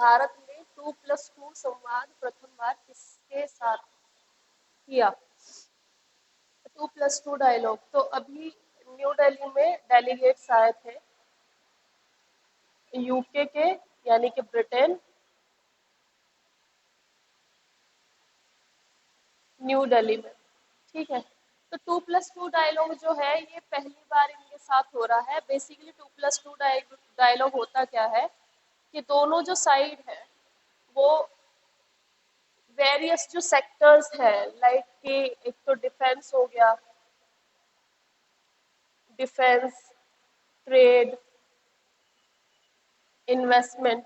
भारत ने 2+2 संवाद प्रथम बार किसके साथ किया? 2+2 डायलॉग तो अभी न्यू दिल्ली में डेलीगेट्स आए थे यूके के, यानी कि ब्रिटेन, न्यू दिल्ली में। ठीक है, तो 2+2 डायलॉग जो है ये पहली बार इनके साथ हो रहा है। बेसिकली 2+2 डायलॉग होता क्या है कि दोनों जो साइड है वो वेरियस जो सेक्टर्स है, लाइक कि एक तो डिफेंस हो गया, डिफेंस, ट्रेड, इन्वेस्टमेंट,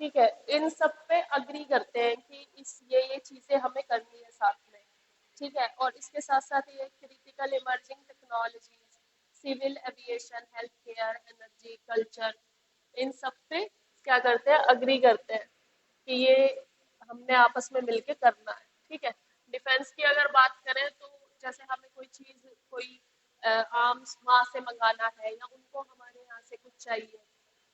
ठीक है, इन सब पे अग्री करते हैं कि इस ये चीजें हमें करनी है साथ में। ठीक है, और इसके साथ साथ ये critical emerging technologies, civil aviation, health care, energy, culture, इन सब पे क्या करते हैं, अग्री करते हैं कि ये हमने आपस में मिलके करना है। ठीक है, डिफेंस की अगर बात करें तो जैसे हमें कोई चीज, कोई आर्म्स वहां से मंगाना है या उनको हमारे यहाँ से कुछ चाहिए,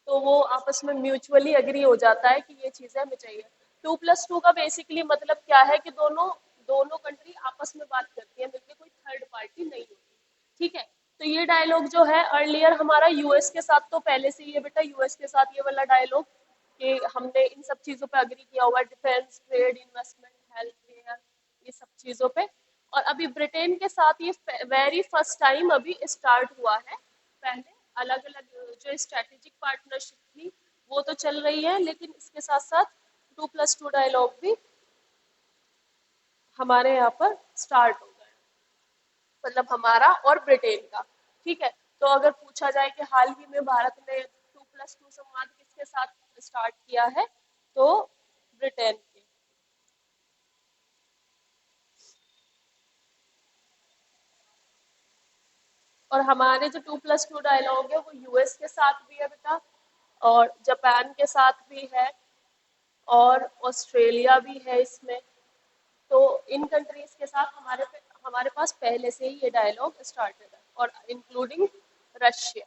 तो वो आपस में म्यूचुअली एग्री हो जाता है कि ये चीजें हमें चाहिए। 2+2 का बेसिकली मतलब क्या है कि दोनों दोनों कंट्री आपस में बात करती है मिलकर, कोई थर्ड पार्टी नहीं होती। ठीक है, तो ये डायलॉग जो है अर्लियर हमारा यूएस के साथ तो पहले से ही है बेटा, यूएस के साथ ये वाला डायलॉग कि हमने इन सब चीजों पे अग्री किया हुआ है, defence, trade, investment, health care, ये सब चीजों पे। और अभी ब्रिटेन के साथ ये वेरी फर्स्ट टाइम अभी स्टार्ट हुआ है। पहले अलग अलग जो स्ट्रेटेजिक पार्टनरशिप थी वो तो चल रही है, लेकिन इसके साथ साथ 2+2 डायलॉग भी हमारे यहाँ पर स्टार्ट हो गया, मतलब हमारा और ब्रिटेन का। ठीक है, तो अगर पूछा जाए कि हाल ही में भारत ने 2+2 संवाद किसके साथ स्टार्ट किया है, तो ब्रिटेन के। और हमारे जो 2+2 डायलॉग है वो यूएस के साथ भी है बेटा, और जापान के साथ भी है, और ऑस्ट्रेलिया भी है इसमें। तो इन कंट्रीज के साथ हमारे पास पहले से ही ये डायलॉग स्टार्टेड है, और इंक्लूडिंग रशिया।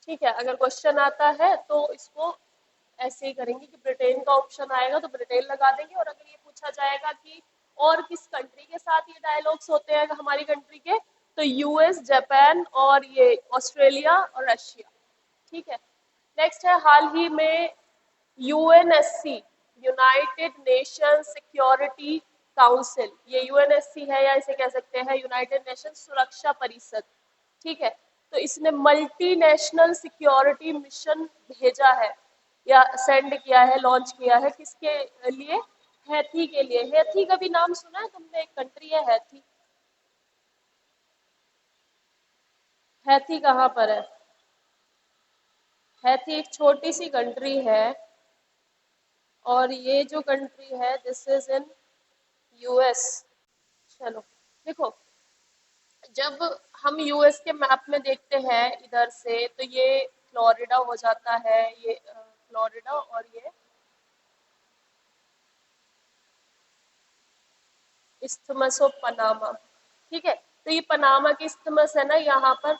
ठीक है, अगर क्वेश्चन आता है तो इसको ऐसे ही करेंगे कि ब्रिटेन का ऑप्शन आएगा तो ब्रिटेन लगा देंगे, और अगर ये पूछा जाएगा कि और किस कंट्री के साथ ये डायलॉग्स होते हैं हमारी कंट्री के, तो यूएस, जापान और ये ऑस्ट्रेलिया और रशिया। ठीक है, नेक्स्ट है हाल ही में UNSC, United nation security council, ये यूएनएससी है या इसे कह सकते हैं यूनाइटेड नेशन सुरक्षा परिषद। ठीक है, तो इसने मल्टीनेशनल सिक्योरिटी मिशन भेजा है या सेंड किया है, लॉन्च किया है, किसके लिए? हैथी के लिए। हैथी का भी नाम सुना है तुमने? एक कंट्री है हैथी। हैथी कहाँ पर है? हैथी एक छोटी सी कंट्री है, और ये जो कंट्री है दिस इज इन यूएस। चलो देखो, जब हम यूएस के मैप में देखते हैं इधर से तो ये फ्लोरिडा हो जाता है, ये फ्लोरिडा, और ये इस्थमस ऑफ पनामा। ठीक है, तो ये पनामा की इस्थमस है ना, यहाँ पर,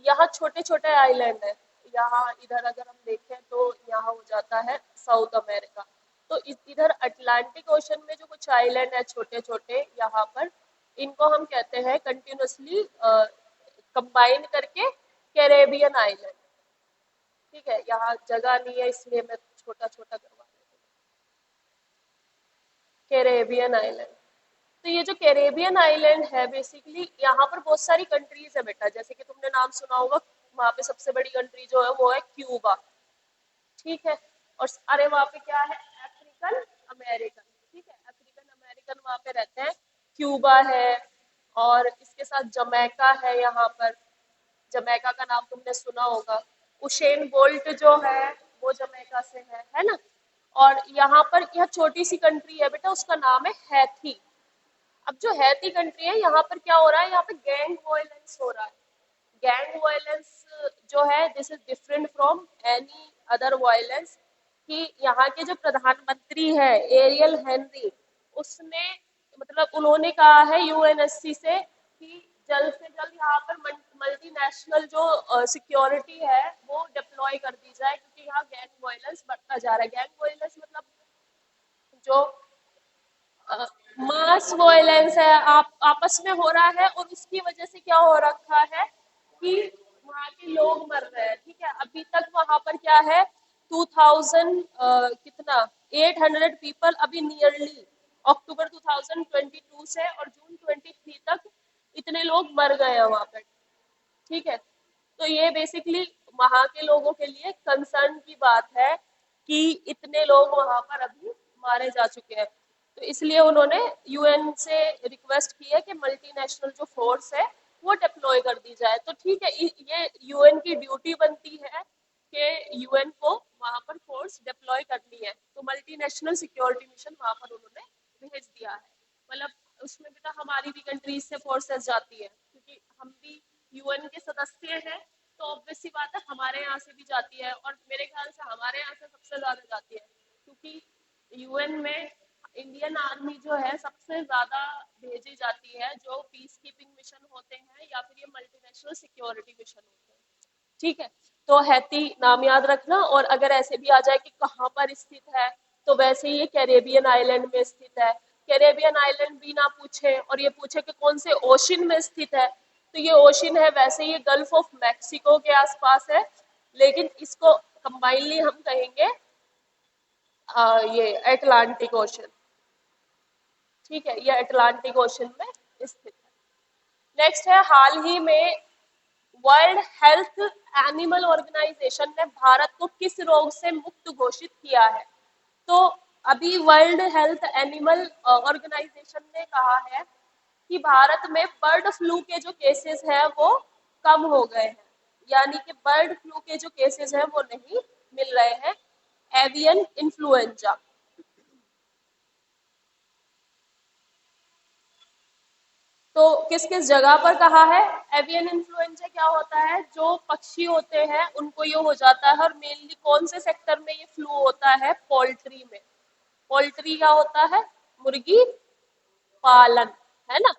यहाँ छोटे छोटे आइलैंड है। यहाँ इधर अगर हम देखें तो यहाँ हो जाता है साउथ अमेरिका। तो इधर अटलांटिक ओशन में जो कुछ आइलैंड है छोटे छोटे यहाँ पर, इनको हम कहते हैं कंटिन्यूसली कंबाइन करके कैरेबियन आइलैंड। ठीक है, यहाँ जगह नहीं है इसलिए मैं छोटा छोटा करवा देती हूँ, कैरेबियन आइलैंड। तो ये जो कैरेबियन आइलैंड है बेसिकली यहाँ पर बहुत सारी कंट्रीज है बेटा, जैसे कि तुमने नाम सुना होगा, वहाँ पे सबसे बड़ी कंट्री जो है वो है क्यूबा। ठीक है, और अरे वहाँ पे क्या है, अफ्रीकन अमेरिकन। ठीक है, अफ्रीकन अमेरिकन वहाँ पे रहते हैं, क्यूबा है, और इसके साथ जमैका है यहाँ पर। जमैका का नाम तुमने सुना होगा, उशेन बोल्ट जो है वो जमैका से है ना। और यहाँ पर यह छोटी सी कंट्री है बेटा, उसका नाम है हैथी। अब जो हैती कंट्री है यहाँ पर क्या हो रहा है, यहाँ पे गैंग वायलेंस हो रहा है। गैंग वायलेंस जो है this is different from any other violence, कि यहाँ के जो प्रधानमंत्री है एरियल हेनरी, उसने मतलब उन्होंने कहा है यूएनएससी से कि जल्द से जल्द यहाँ पर मल्टीनेशनल जो सिक्योरिटी है वो डिप्लॉय कर दी जाए, क्योंकि यहाँ गैंग वायलेंस बढ़ता जा रहा है। गैंग वायलेंस मतलब जो मास वायलेंस है, आप आपस में हो रहा है, और उसकी वजह से क्या हो रखा है कि वहाँ के लोग मर रहे हैं। ठीक है, अभी तक वहां पर क्या है, 2000 कितना 800 पीपल अभी नियरली अक्टूबर 2022 से और जून 23 तक इतने लोग मर गए हैं वहां पर। ठीक है, तो ये बेसिकली वहां के लोगों के लिए कंसर्न की बात है कि इतने लोग वहां पर अभी मारे जा चुके हैं। तो इसलिए उन्होंने यूएन से रिक्वेस्ट की है कि मल्टीनेशनल जो फोर्स है वो डिप्लॉय कर दी जाए। तो ठीक है, ये यूएन की ड्यूटी बनती है कि यूएन को वहां पर फोर्स डिप्लॉय करनी है। तो मल्टीनेशनल सिक्योरिटी मिशन वहां पर उन्होंने भेज दिया है। मतलब उसमें बेटा हमारी भी कंट्रीज से फोर्सेस जाती है, क्योंकि हम भी यूएन के सदस्य हैं। तो ऑब्वियस सी बात है हमारे यहाँ से भी जाती है, और मेरे ख्याल से हमारे यहाँ से सबसे ज्यादा जाती है, क्योंकि यूएन में इंडियन आर्मी जो है सबसे ज्यादा भेजी जाती है, जो पीस कीपिंग मिशन होते हैं या फिर ये मल्टीनेशनल सिक्योरिटी मिशन होते हैं। ठीक है, तो हैती नाम याद रखना। और अगर ऐसे भी आ जाए कि कहाँ पर स्थित है, तो वैसे ही ये कैरेबियन आइलैंड में स्थित है। कैरेबियन आइलैंड भी ना पूछे और ये पूछे कि कौन से ओशन में स्थित है, तो ये ओशन है, वैसे ये गल्फ ऑफ मैक्सिको के आसपास है, लेकिन इसको कंबाइनली हम कहेंगे ये अटलांटिक ओशन। ठीक है, ये अटलांटिक ओशन में स्थित है। नेक्स्ट है, हाल ही में वर्ल्ड हेल्थ एनिमल ऑर्गेनाइजेशन ने भारत को किस रोग से मुक्त घोषित किया है? तो अभी वर्ल्ड हेल्थ एनिमल ऑर्गेनाइजेशन ने कहा है कि भारत में बर्ड फ्लू के जो केसेस हैं वो कम हो गए हैं, यानी कि बर्ड फ्लू के जो केसेस हैं वो नहीं मिल रहे हैं। एवियन इन्फ्लुएंजा, तो किस किस जगह पर कहा है? एवियन इन्फ्लुएंजा क्या होता है, जो पक्षी होते हैं उनको ये हो जाता है, और मेनली कौन से सेक्टर में ये फ्लू होता है? पोल्ट्री में। पोल्ट्री क्या होता है? मुर्गी पालन, है ना।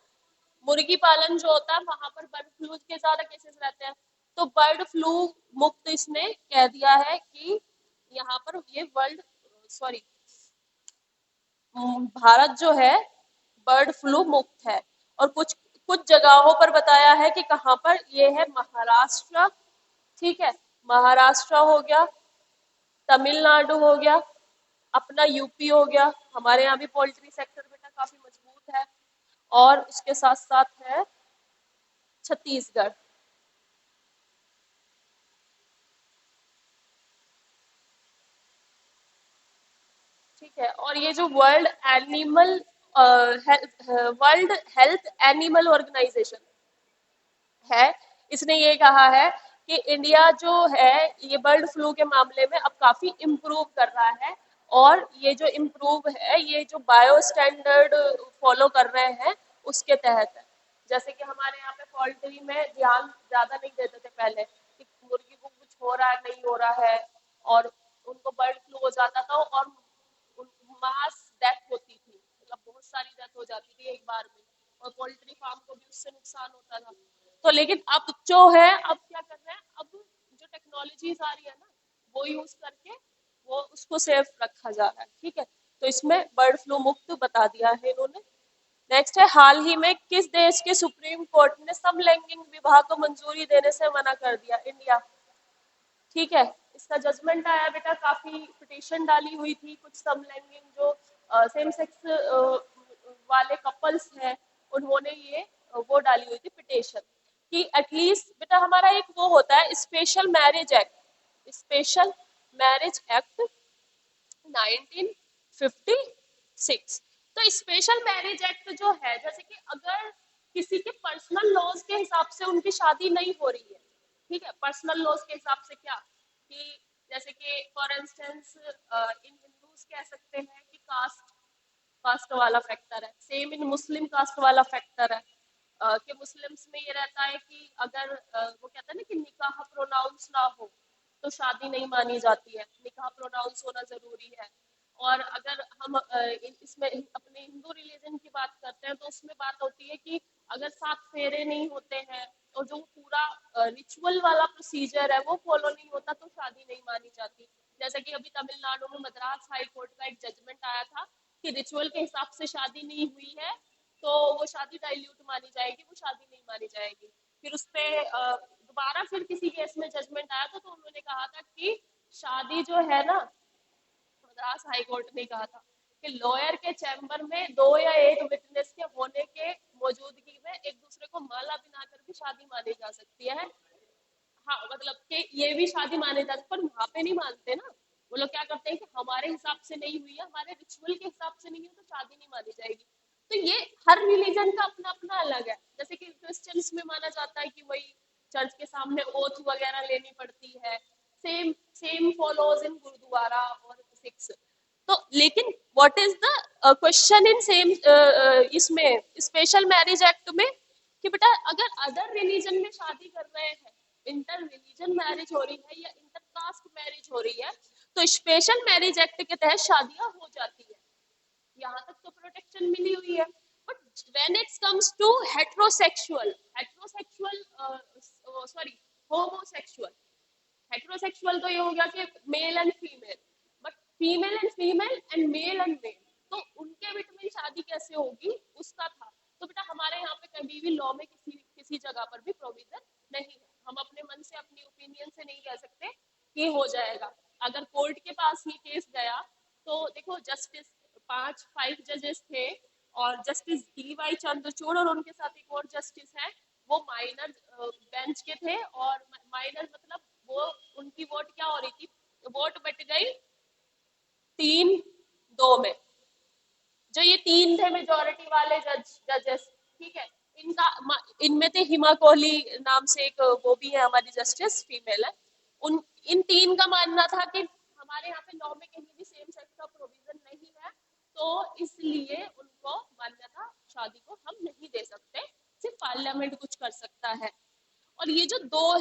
मुर्गी पालन जो होता है वहां पर बर्ड फ्लू के ज्यादा केसेस रहते हैं। तो बर्ड फ्लू मुक्त इसने कह दिया है कि यहाँ पर ये वर्ल्ड सॉरी भारत जो है बर्ड फ्लू मुक्त है। और कुछ कुछ जगहों पर बताया है कि कहाँ पर ये है, महाराष्ट्र, ठीक है, महाराष्ट्र हो गया, तमिलनाडु हो गया, अपना यूपी हो गया। हमारे यहाँ भी पोल्ट्री सेक्टर बेटा काफी मजबूत है। और उसके साथ साथ है छत्तीसगढ़। ठीक है, और ये जो वर्ल्ड हेल्थ एनिमल ऑर्गेनाइजेशन है, इसने ये कहा है कि इंडिया जो है ये बर्ड फ्लू के मामले में अब काफी इम्प्रूव कर रहा है। और ये जो इम्प्रूव है ये जो बायो स्टैंडर्ड फॉलो कर रहे हैं उसके तहत है। जैसे कि हमारे यहाँ पे पोल्ट्री में ध्यान ज्यादा नहीं देते थे पहले कि मुर्गी को कुछ हो रहा है नहीं हो रहा है, और उनको बर्ड फ्लू हो जाता था और मास डेथ होती थी, मतलब बहुत सारी डेथ हो जाती थी एक बार में, और पोल्ट्री फार्म को भी उससे नुकसान होता था। तो लेकिन अब जो है, अब क्या कर रहे हैं, अब जो टेक्नोलॉजीज आ रही है ना वो यूज करके वो उसको सेफ रखा जा रहा है। ठीक है, तो इसमें बर्ड फ्लू मुक्त बता दिया है इन्होंने। नेक्स्ट है, हाल ही में किस देश के सुप्रीम कोर्ट ने समलैंगिक विवाह को मंजूरी देने से मना कर दिया? इंडिया। ठीक है, इसका जजमेंट आया बेटा, काफी पिटीशन डाली हुई थी कुछ समलैंगिक जो सेम सेक्स वाले कपल्स हैं, उन्होंने ये वो डाली हुई थी पिटीशन कि एटलीस्ट बेटा हमारा एक वो होता है special marriage act, special marriage act 1956। तो स्पेशल मैरिज एक्ट जो है, जैसे कि अगर किसी के पर्सनल लॉज के हिसाब से उनकी शादी नहीं हो रही है, ठीक है, पर्सनल लॉज के हिसाब से क्या कि जैसे कि फॉर इंस्टेंस इन हिंदूज कह सकते हैं कि कास्ट कास्ट वाला फैक्टर है, सेम इन मुस्लिम कास्ट वाला फैक्टर है। कि मुस्लिम्स में ये रहता है कि अगर वो कहते हैं ना कि निकाह प्रोनाउंस ना हो तो शादी नहीं मानी जाती है, निकाह प्रोनाउंस होना जरूरी है। और अगर हम इसमें अपने हिंदू रिलीजन की बात करते हैं तो उसमें बात होती है कि अगर 7 फेरे नहीं होते हैं और जो पूरा रिचुअल वाला प्रोसीजर है वो फॉलो नहीं होता तो शादी नहीं मानी जाती। जैसे कि अभी तमिलनाडु में मद्रास हाई कोर्ट का एक जजमेंट आया था कि रिचुअल के हिसाब से शादी नहीं हुई है तो वो शादी डाइल्यूट मानी जाएगी, वो शादी नहीं मानी जाएगी। फिर उस पे दोबारा फिर किसी केस में जजमेंट आया था तो उन्होंने कहा था कि शादी जो है ना, मद्रास हाई कोर्ट ने कहा था कि लॉयर के चैम्बर में दो या एक विटनेस के होने के मौजूदगी में एक दूसरे को माला पहनाकर भी शादी मानी जा सकती है। हाँ, मतलब कि ये भी शादी माने जाते, पर वहां पे नहीं मानते ना। वो लोग क्या करते हैं कि हमारे हिसाब से नहीं हुई है, हमारे रिचुअल के हिसाब से नहीं हुई तो शादी नहीं मानी जाएगी। तो ये हर रिलीजन का अपना अपना अलग है। जैसे कि क्रिश्चियंस में माना जाता है कि वही चर्च के सामने ओथ वगैरह लेनी पड़ती है। Same same follows in gurdwara और सिक्स। तो लेकिन what is the question in same इसमें स्पेशल मैरिज एक्ट में कि बेटा अगर अदर रिलीजन में शादी कर रहे हैं, इंटर रिलीजन मैरिज हो रही है या इंटर कास्ट मैरिज हो रही है, तो स्पेशल मैरिज एक्ट के तहत शादियां हो जाती है। यहाँ तक तो प्रोटेक्शन मिली हुई है। But when it comes to heterosexual heterosexual sorry homosexual, heterosexual तो ये हो गया कि male and female, but female and female and male and male, तो उनके बीच में शादी कैसे होगी उसका था। तो बेटा हमारे यहाँ पे कभी भी लॉ में किसी किसी जगह पर भी प्रोविजन नहीं है। हम अपने मन से अपनी ओपिनियन से नहीं कह सकते कि हो जाएगा। अगर कोर्ट के पास ये केस गया तो देखो जस्टिस 5 जजेस थे और जस्टिस डी वाई चंद्रचूड़ और उनके साथ एक और जस्टिस है, वो माइनर बेंच के थे। और माइनर मतलब वो उनकी वोट क्या हो रही थी, वोट बट गई 3-2 में। जो ये 3 थे मेजोरिटी वाले जजेस, ठीक है। इनका इनमें थे हिमा कोहली नाम से एक वो भी है हमारी जस्टिस, फीमेल है। उन इन 3 का मानना था कि हमारे यहाँ पे लॉ में कहीं भी सेम सेक्स का प्रोविजन नहीं है, तो इसलिए उनको मान्यता शादी को हम नहीं दे सकते, सिर्फ पार्लियामेंट कुछ कर सकता है। और ये जो दो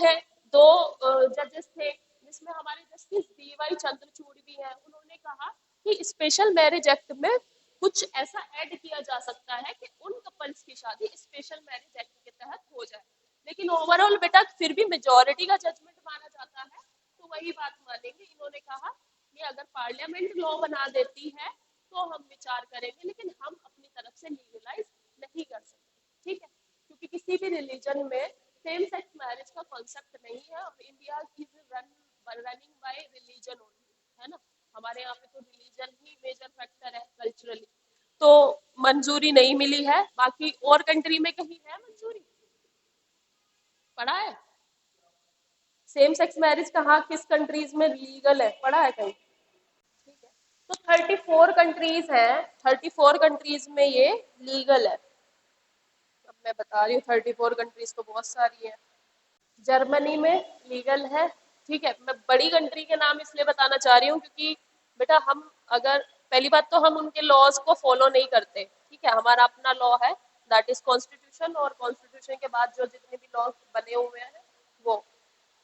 जजेस थे जिसमें हमारे जस्टिस डी वाई चंद्रचूड़ भी हैं, उन्होंने कहा कि स्पेशल मैरिज एक्ट में कुछ ऐसा ऐड किया जा सकता है कि उन कपल्स की शादी स्पेशल मैरिज एक्ट के तहत हो जाए। लेकिन ओवरऑल बेटा फिर भी मेजोरिटी का जजमेंट माना जाता है, तो वही बात मानेंगे। इन्होंने कहा कि अगर पार्लियामेंट लॉ बना देती है तो हम विचार करेंगे, लेकिन हम अपनी तरफ से लीगलाइज नहीं कर सकते, ठीक है। क्योंकि किसी भी रिलीजन में सेम सेक्स मैरिज का कॉन्सेप्ट नहीं है और India is running by religion only, है ना। हमारे यहाँ पे तो रिलीजन ही मेजर फैक्टर है कल्चरली, तो मंजूरी नहीं मिली है। बाकी और कंट्री में कहीं है मंजूरी, पढ़ा है सेम सेक्स मैरिज कहाँ किस कंट्रीज में लीगल है, पढ़ा है कहीं? ठीक है, तो 34 कंट्रीज हैं, 34 कंट्रीज में ये लीगल है। अब मैं बता रही हूँ 34 कंट्रीज तो बहुत सारी है। जर्मनी में लीगल है, ठीक है। मैं बड़ी कंट्री के नाम इसलिए बताना चाह रही हूँ क्योंकि बेटा हम अगर पहली बात तो हम उनके लॉज को फॉलो नहीं करते, ठीक है। हमारा अपना लॉ है, दैट इज कॉन्स्टिट्यूशन, और कॉन्स्टिट्यूशन के बाद जो जितने भी लॉ बने हुए हैं वो।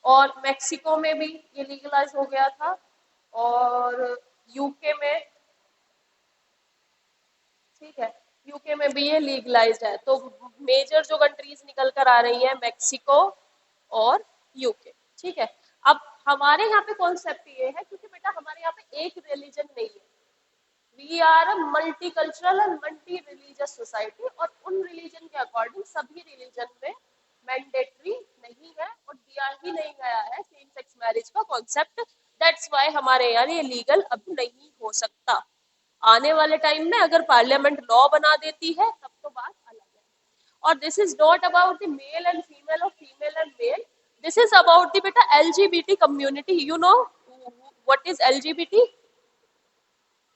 और मेक्सिको में भी ये लीगलाइज हो गया था, और यूके में, ठीक है, यूके में भी ये लीगलाइज्ड है। तो मेजर जो कंट्रीज निकल कर आ रही है मेक्सिको और यूके, ठीक है। अब हमारे यहाँ पे कॉन्सेप्ट ये है क्योंकि बेटा हमारे यहाँ पे एक रिलीजन नहीं है, we are a multi cultural and multi religious society, और उन रिलीजन के अकॉर्डिंग सभी रिलीजन में मैंडेटरी नहीं है और दिया ही नहीं गया है सेम सेक्स मैरिज का कॉन्सेप्ट। दैट्स वाई हमारे यहाँ ये लीगल अब नहीं हो सकता। आने वाले टाइम में अगर पार्लियामेंट लॉ बना देती है तब तो बात अलग है। और this is not about the male and female और female and male, this is about the बेटा LGBT community. You know what is LGBT?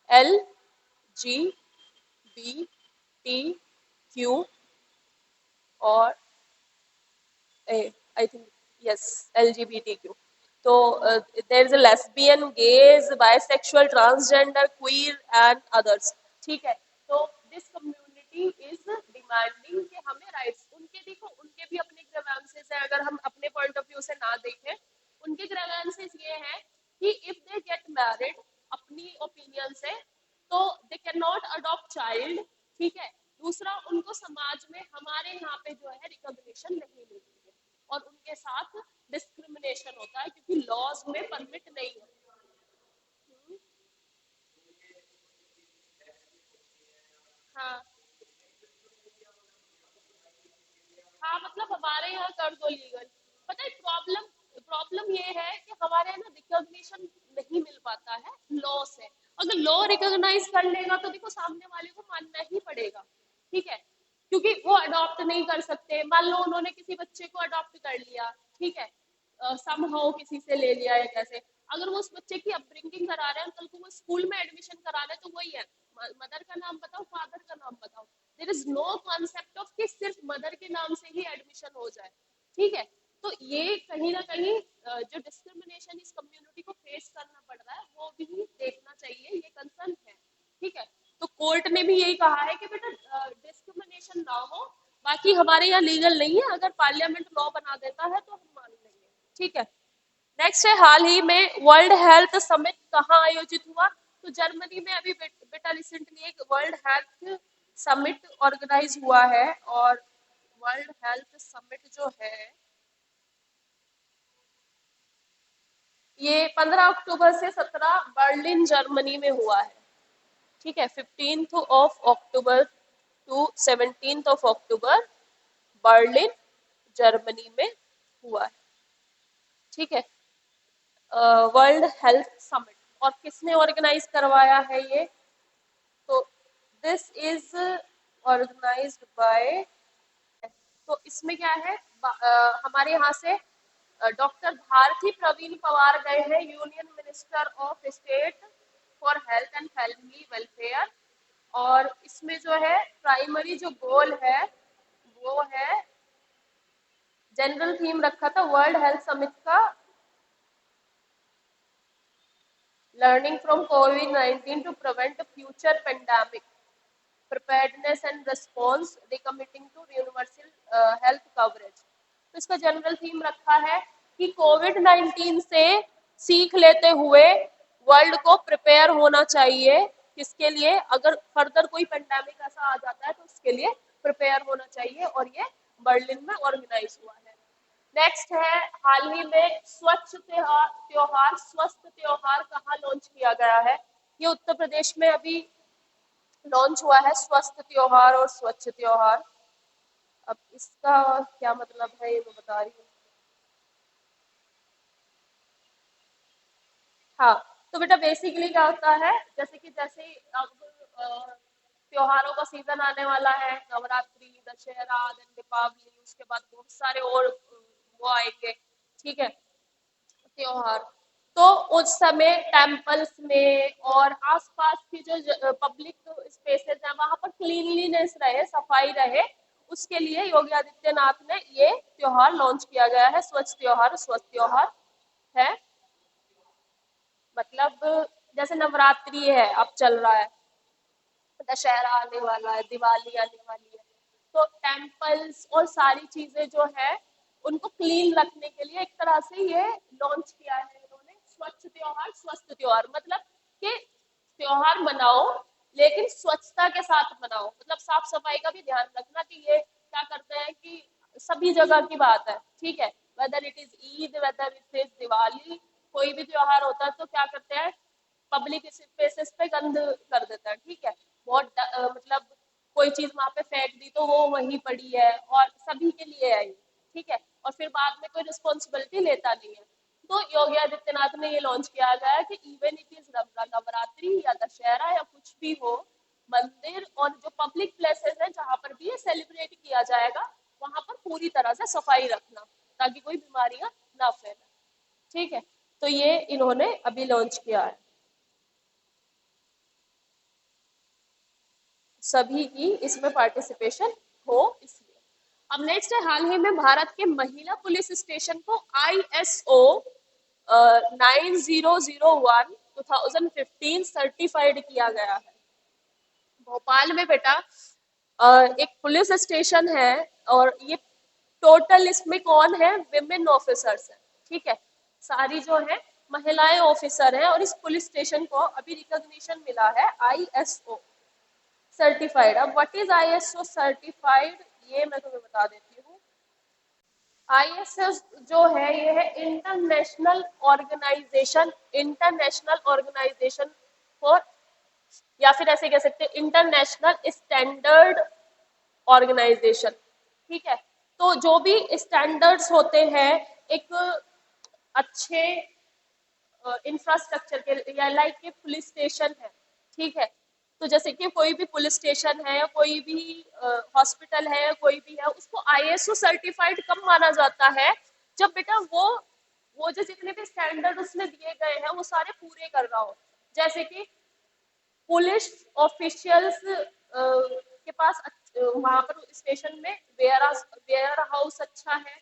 L G B T Q और आई थिंक यस LGBTQ। तो there is a lesbian, gays, bisexual, transgender, queer and others, ठीक है। तो this community is demanding कि हमें rights, उनके देखो उनके भी अपने ग्रीवेंसेस हैं। अगर हम अपने पॉइंट ऑफ व्यू से ना देखें, उनके ग्रीवेंसेस ये हैं कि इफ दे गेट मैरिड अपनी ओपिनियन से तो they can not adopt child, ठीक है। दूसरा, उनको समाज में हमारे यहाँ पे है रिकॉग्निशन नहीं मिलती है और उनके साथ डिस्क्रिमिनेशन होता है क्योंकि लॉज में परमिट नहीं है। हम्म, हाँ हाँ, मतलब हमारे यहाँ कर दो लीगल। पता है प्रॉब्लम, प्रॉब्लम ये है कि हमारे यहाँ ना रिकॉग्निशन नहीं मिल पाता है लॉ से। अगर लॉ रिकॉग्नाइज कर लेगा तो देखो सामने वाले को मानना ही पड़ेगा, ठीक है, क्योंकि वो अडॉप्ट नहीं कर सकते। मान लो उन्होंने किसी बच्चे को अडॉप्ट कर लिया, ठीक है, समहाउ किसी से ले लिया है कैसे, अगर वो उस बच्चे की अपब्रिंगिंग करा रहे हैं, कल को वो स्कूल में एडमिशन करा रहे हैं, तो वही है, मदर का नाम बताओ, फादर का नाम बताओ। There is no concept of कि सिर्फ मदर के नाम से ही एडमिशन हो जाए, ठीक है। तो ये कहीं ना कहीं जो डिस्क्रिमिनेशन इस कम्युनिटी को फेस करना पड़ रहा है वो भी देखना चाहिए, ये कंसर्न है, ठीक है। तो कोर्ट ने भी यही कहा है कि बेटा डिस्क्रिमिनेशन ना हो। बाकी हमारे यहाँ लीगल नहीं है, अगर पार्लियामेंट लॉ बना देता है तो हम मान लेंगे, ठीक है। नेक्स्ट है, हाल ही में वर्ल्ड हेल्थ समिट कहाँ आयोजित हुआ? तो जर्मनी में अभी बेटा रिसेंटली एक वर्ल्ड हेल्थ समिट ऑर्गेनाइज हुआ है। और वर्ल्ड हेल्थ समिट जो है ये 15 अक्टूबर से 17 बर्लिन जर्मनी में हुआ है, ठीक है। 15 of October to 17 of October Berlin Germany में हुआ है, ठीक है, वर्ल्ड हेल्थ समिट। और किसने ऑर्गेनाइज करवाया है ये? तो दिस इज ऑर्गेनाइज्ड बाय, तो इसमें क्या है, हमारे यहाँ से डॉक्टर भारती प्रवीण पवार गए हैं, union minister of state for health and family welfare. और इसमें जो है प्राइमरी जो गोल है वो है, जनरल थीम रखा था वर्ल्ड हेल्थ समिट का, लर्निंग फ्रॉम कोविड-19 to prevent future pandemic, preparedness and response recommitting to universal health coverage। तो इसका जनरल थीम रखा है कि कोविड 19 से सीख लेते हुए वर्ल्ड को प्रिपेयर होना चाहिए, किसके लिए, अगर फर्दर कोई पेंडेमिक ऐसा आ जाता है तो उसके लिए प्रिपेयर होना चाहिए। और ये बर्लिन में ऑर्गेनाइज हुआ है। नेक्स्ट है, हाल ही में स्वच्छ त्योहार स्वस्थ त्योहार कहाँ लॉन्च किया गया है? ये उत्तर प्रदेश में अभी लॉन्च हुआ है, स्वस्थ त्योहार और स्वच्छ त्योहार। अब इसका क्या मतलब है ये मैं बता रही हूँ। हाँ, तो बेटा बेसिकली क्या होता है, जैसे कि जैसे ही अब त्योहारों का सीजन आने वाला है, नवरात्रि, दशहरा, देन दीपावली, उसके बाद बहुत सारे और वो आएंगे, ठीक है, त्योहार। तो उस समय टेम्पल्स में और आसपास की जो पब्लिक स्पेसेस हैं वहां पर क्लीनलीनेस रहे, सफाई रहे, उसके लिए योगी आदित्यनाथ ने ये त्योहार लॉन्च किया गया है, स्वच्छ त्योहार, स्वस्थ त्योहार है। मतलब जैसे नवरात्रि है अब चल रहा है, दशहरा आने वाला है, दिवाली आने वाली है, तो टेम्पल्स और सारी चीजें जो है उनको क्लीन रखने के लिए एक तरह से ये लॉन्च किया है इन्होंने, स्वच्छ त्योहार स्वस्थ त्योहार। मतलब कि त्योहार मनाओ लेकिन स्वच्छता के साथ मनाओ, मतलब साफ सफाई का भी ध्यान रखना। कि ये क्या करते हैं कि सभी जगह की बात है, ठीक है, whether it is Eid, whether it is Diwali, कोई भी त्योहार होता है तो क्या करते हैं, पब्लिक स्पेसेस पे गंद कर देता है, ठीक है, बहुत मतलब कोई चीज वहां पे फेंक दी तो वो वहीं पड़ी है और सभी के लिए आई, ठीक है, और फिर बाद में कोई रिस्पॉन्सिबिलिटी लेता नहीं है। तो योगी आदित्यनाथ ने ये लॉन्च किया गया है कि इवन इट इज नवरात्रि या दशहरा या कुछ भी हो, मंदिर और जो पब्लिक प्लेसेस है जहां पर भी ये सेलिब्रेट किया जाएगा वहां पर पूरी तरह से सफाई रखना ताकि कोई बीमारियां ना फैले, ठीक है। तो ये इन्होंने अभी लॉन्च किया है, सभी की इसमें पार्टिसिपेशन हो इसलिए। अब नेक्स्ट है, हाल ही में भारत के महिला पुलिस स्टेशन को ISO 9001 सर्टिफाइड किया गया है। भोपाल में बेटा एक पुलिस स्टेशन है और ये टोटल इसमें कौन है, विमेन ऑफिसर्स है, ठीक है, सारी जो है महिलाएं ऑफिसर हैं। और इस पुलिस स्टेशन को अभी रिकॉग्निशन मिला है ISO सर्टिफाइड। अब व्हाट इज ISO सर्टिफाइड ये मैं तुम्हें बता देती हूँ। आईएसएस जो है ये है इंटरनेशनल ऑर्गेनाइजेशन फॉर, या फिर ऐसे कह सकते हैं इंटरनेशनल स्टैंडर्ड ऑर्गेनाइजेशन। ठीक है, तो जो भी स्टैंडर्ड्स होते हैं एक अच्छे इंफ्रास्ट्रक्चर के, या लाइक के पुलिस स्टेशन है, ठीक है, तो जैसे कि कोई भी पुलिस स्टेशन है, कोई भी हॉस्पिटल है, कोई भी है, उसको आईएसओ सर्टिफाइड कब माना जाता है, जब बेटा वो जो जितने भी स्टैंडर्ड उसमें दिए गए हैं वो सारे पूरे कर रहा हो। जैसे कि पुलिस ऑफिशियल्स के पास वहां पर स्टेशन में वेयर हाउस अच्छा है,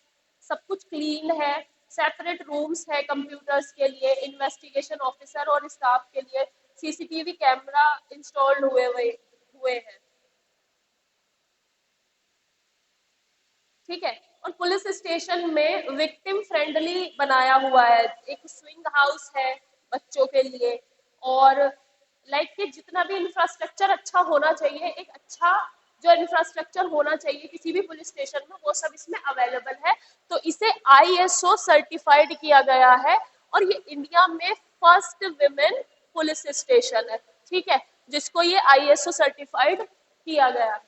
सब कुछ क्लीन है, सेपरेट रूम्स है कंप्यूटर्स के लिए, इन्वेस्टिगेशन ऑफिसर और स्टाफ के लिए सीसीटीवी कैमरा इंस्टॉल्ड हुए हैं। ठीक है, और पुलिस स्टेशन में विक्टिम फ्रेंडली बनाया हुआ है, एक स्विंग हाउस है बच्चों के लिए, और लाइक कि जितना भी इंफ्रास्ट्रक्चर अच्छा होना चाहिए, एक अच्छा जो इंफ्रास्ट्रक्चर होना चाहिए किसी भी पुलिस स्टेशन में, वो सब इसमें अवेलेबल है। तो इसे आईएसओ सर्टिफाइड किया गया है, और ये इंडिया में फर्स्ट विमेन पुलिस स्टेशन है। ठीक है, जिसको ये आईएसओ सर्टिफाइड किया गया है।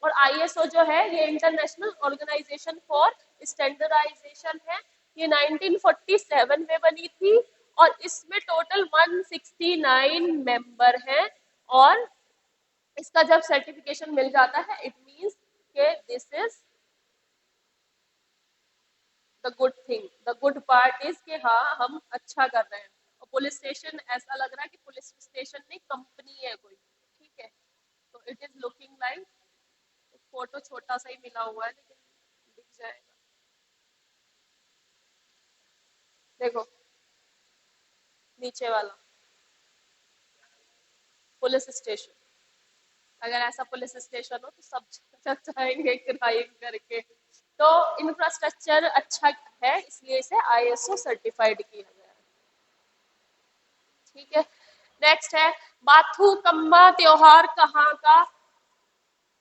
और आईएसओ जो है ये इंटरनेशनल ऑर्गेनाइजेशन फॉर स्टैंडर्डाइजेशन है, ये 1947 में बनी थी, और इसमें टोटल 169 मेंबर हैं। और इसका जब सर्टिफिकेशन मिल जाता है, इट मींस के this is the good thing, the good part is कि हाँ हम अच्छा कर रहे हैं। और पुलिस स्टेशन ऐसा लग रहा है कि पुलिस स्टेशन नहीं कंपनी है कोई। ठीक है, तो it is looking like, photo छोटा सा ही मिला हुआ है लेकिन दिख जाएगा, देखो नीचे वाला पुलिस स्टेशन। अगर ऐसा पुलिस स्टेशन हो तो सब चक जाएंगे क्राइम करके। तो इंफ्रास्ट्रक्चर अच्छा है, इसलिए इसे आईएसओ सर्टिफाइड किया गया है। ठीक है, नेक्स्ट है बाथू कम्मा त्योहार कहाँ का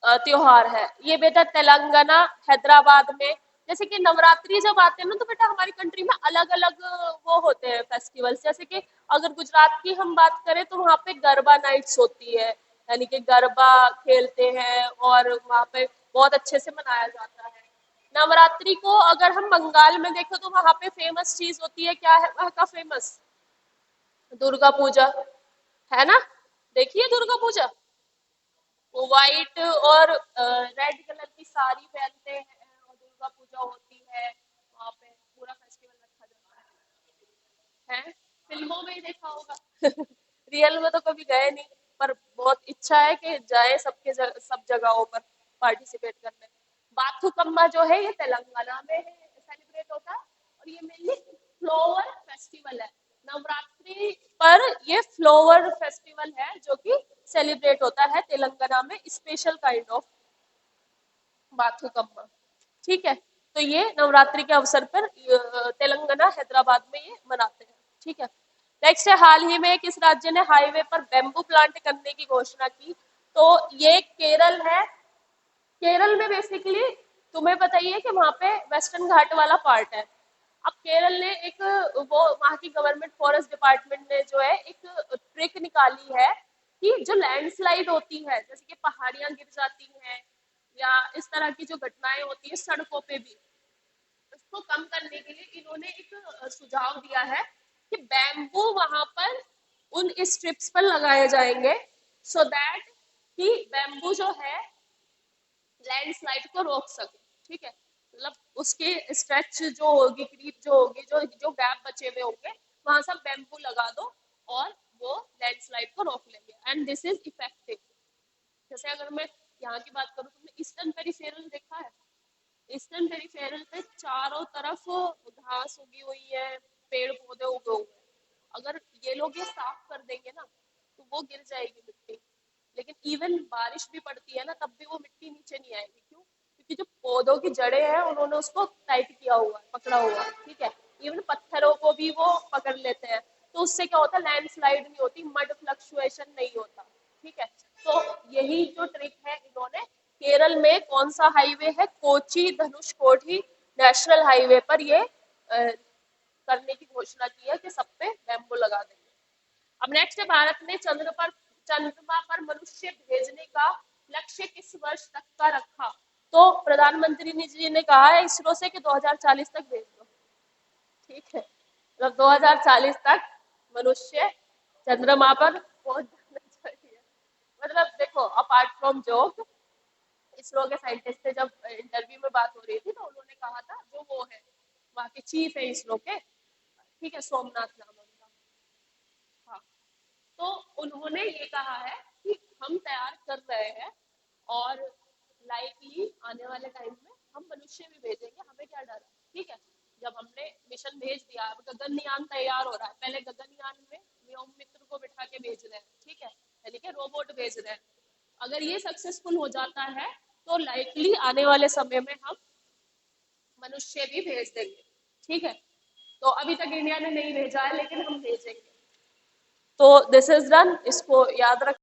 त्योहार है। ये बेटा तेलंगाना हैदराबाद में, जैसे कि नवरात्रि जब आते हैं ना, तो बेटा हमारी कंट्री में अलग अलग वो होते हैं फेस्टिवल्स। जैसे कि अगर गुजरात की हम बात करें तो वहाँ पे गरबा नाइट्स होती है, यानी कि गरबा खेलते हैं और वहाँ पे बहुत अच्छे से मनाया जाता है। नवरात्रि को अगर हम बंगाल में देखें तो वहाँ पे फेमस चीज होती है, क्या है वहाँ का फेमस? दुर्गा पूजा, है ना? देखिए दुर्गा पूजा, वो व्हाइट और रेड कलर की साड़ी पहनते हैं और दुर्गा पूजा होती है, वहाँ पे पूरा फेस्टिवल रखा जाता है। फिल्मों में ही देखा होगा रियल में तो कभी गए नहीं, पर बहुत इच्छा है कि जाए सब जगहों पर पार्टिसिपेट करने। बाथुकम्मा जो है ये तेलंगाना में सेलिब्रेट होता है, और ये मेनली फ्लावर फेस्टिवल है। नवरात्रि पर ये फ्लावर फेस्टिवल है जो कि सेलिब्रेट होता है तेलंगाना में, स्पेशल काइंड ऑफ बाथुकम्मा। ठीक है, तो ये नवरात्रि के अवसर पर तेलंगाना हैदराबाद में ये मनाते हैं। ठीक है, नेक्स्ट है हाल ही में किस राज्य ने हाईवे पर बेम्बू प्लांट करने की घोषणा की? तो ये केरल है। केरल में बेसिकली तुम्हें बताइए कि वहां पे वेस्टर्न घाट वाला पार्ट है। अब केरल ने एक वो वहां की गवर्नमेंट फॉरेस्ट डिपार्टमेंट ने जो है एक ट्रिक निकाली है कि जो लैंडस्लाइड होती है, जैसे कि पहाड़ियां गिर जाती हैं या इस तरह की जो घटनाएं होती है सड़कों पे भी, उसको कम करने के लिए इन्होंने एक सुझाव दिया है कि बैम्बू वहां पर उन स्ट्रिप्स पर लगाए जाएंगे, सो दैट कि बैम्बू जो है लैंडस्लाइड को रोक सके। ठीक है, मतलब उसके स्ट्रेच जो होगी, क्रीप जो होगी, जो जो गैप बचे हुए होंगे, वहां सब बैम्बू लगा दो और वो लैंडस्लाइड को रोक लेंगे, एंड दिस इज इफेक्टिव। जैसे अगर मैं यहाँ की बात करूँ, तुमने ईस्टर्न पेरिफेरल देखा है? ईस्टर्न पेरिफेरल पे चारों तरफ घास उगी हुई है, पेड़ पौधे उगे हुए हैं। अगर ये लोग ये साफ कर देंगे ना तो वो गिर जाएगी मिट्टी, लेकिन इवन बारिश भी पड़ती है ना तब भी वो मिट्टी नीचे नहीं आएगी। क्यों? क्योंकि जो पौधों की जड़ें हैं उन्होंने उसको टाइट किया हुआ है, पकड़ा हुआ है। ठीक है, इवन पत्थरों को भी वो पकड़ लेते हैं, तो उससे क्या होता है, लैंडस्लाइड नहीं होती, मड फ्लक्चुएशन नहीं होता। ठीक है, तो यही जो ट्रिक है इन्होंने केरल में, कौन सा हाईवे है, कोची धनुषकोडी नेशनल हाईवे पर ये करने की घोषणा की है कि सब पे बैम्बू लगा देंगे। अब नेक्स्ट है, भारत ने चंद्रमा पर मनुष्य भेजने का लक्ष्य किस वर्ष तक का रखा? तो प्रधानमंत्री जी ने कहा है इसरो से कि 2040 तक भेज दो। ठीक है, मतलब 2040 तक मनुष्य चंद्रमा पर पहुंच जाना चाहिए। मतलब देखो, अपार्ट फ्रॉम जोक, इसरो के साइंटिस्ट से जब इंटरव्यू में बात हो रही थी तो उन्होंने कहा था, जो वो है वहाँ के चीफ है इसरो के, ठीक है, सोमनाथ नाम है उनका, हाँ, तो उन्होंने ये कहा है कि हम तैयार कर रहे हैं और लाइकली आने वाले टाइम में हम मनुष्य भी भेजेंगे, हमें क्या डर है। ठीक है, जब हमने मिशन भेज दिया, अब गगनयान तैयार हो रहा है, पहले गगनयान में व्योम मित्र को बिठा के भेज रहे हैं, ठीक है, यानी कि रोबोट भेज रहे हैं। अगर ये सक्सेसफुल हो जाता है तो लाइकली आने वाले समय में हम मनुष्य भी भेज देंगे। ठीक है, तो अभी तक इंडिया ने नहीं भेजा है लेकिन हम भेजेंगे। तो दिस इज डन, इसको याद रख